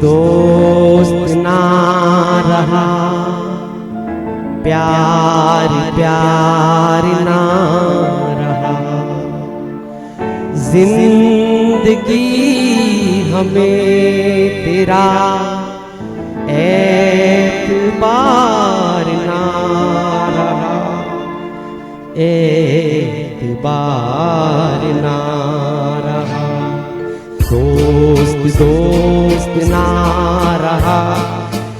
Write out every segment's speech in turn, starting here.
दोस्त ना रहा, प्यार प्यार ना रहा। जिंदगी हमें तेरा एतबार ना रहा, एतबार ना रहा। दोस्त दोस्त ना रहा,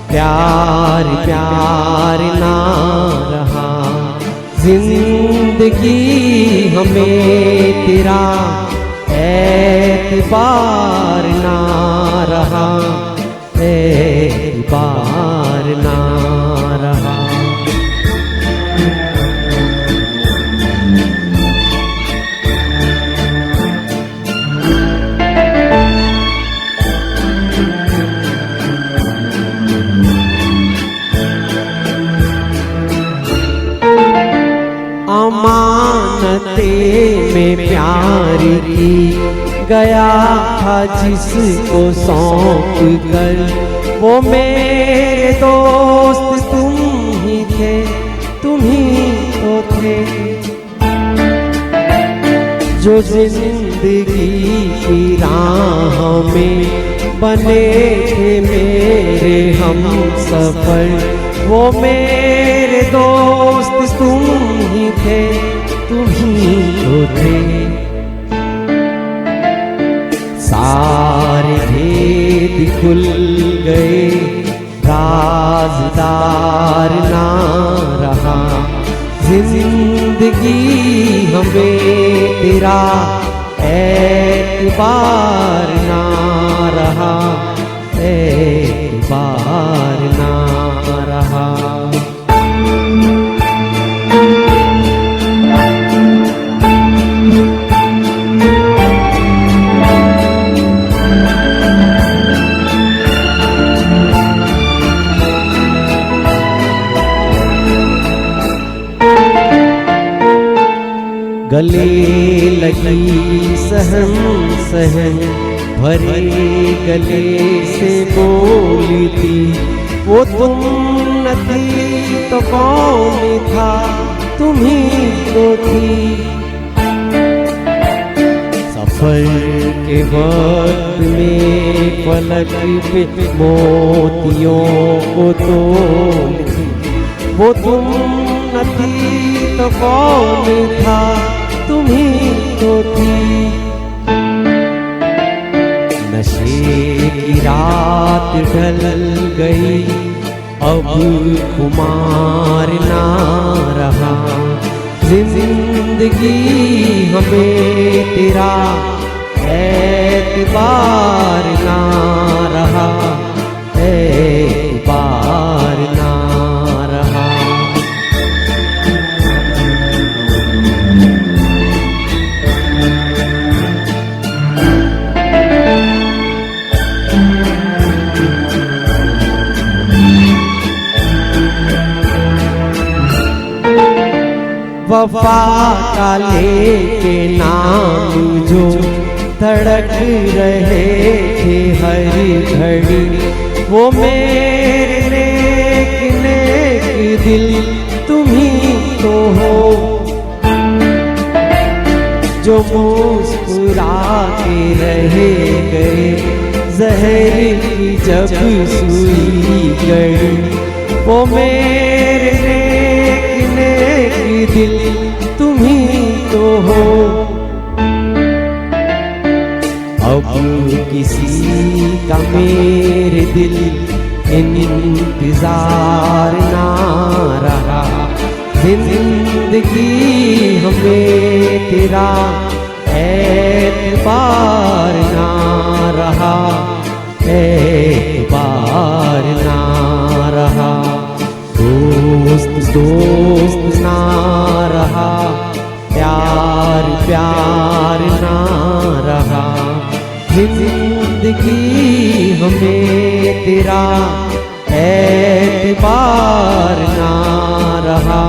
प्यार प्यार ना रहा। जिंदगी हमें तेरा एतबार ना रहा, एतबार ना रहा। अमानते में प्यार की गया था जिसको सौंप कर, वो मेरे दोस्त तुम ही थे, तुम ही तो थे। जो जिंदगी की राह में बने थे मेरे हम सफर, वो मेरे दोस्त तुम ही थे, तुम ही तो थे। सारे भेद खुल गए, राज़दार ना रहा। जिंदगी हमें तेरा एतबार ना रहा, एतबार ना रहा। गले लगी सहम सहम भरे गले से बोली थी, वो तुम न थी तो कौन था, तुम ही तो थी। सफर के वक्त में पलक पे मोतियों को तोल थी, वो तुम न थी तो कौन था, तुम ही तो थी। नशे की रात ढल गई, अब खुमार ना रहा। जिंदगी हमें तेरा एतबार ना रहा, एतबार ना रहा। वफा का लेके नाम जो धड़क रहे थे हर घड़ी, वो मेरे नेक नेक दिल तुम ही तो हो। जो मुस्कुरा के रहे गए जहर की जब सुई गई, वो मेरे नेक नेक दिल तुम ही तो हो। अब किसी का मेरे दिल इंतजार ना रहा। जिंदगी हमें तेरा एतबार ना रहा, एतबार ना रहा। दोस्त दोस्त ना रहा, प्यार प्यार ना रहा। जिंदगी हमें तेरा एतबार ना रहा।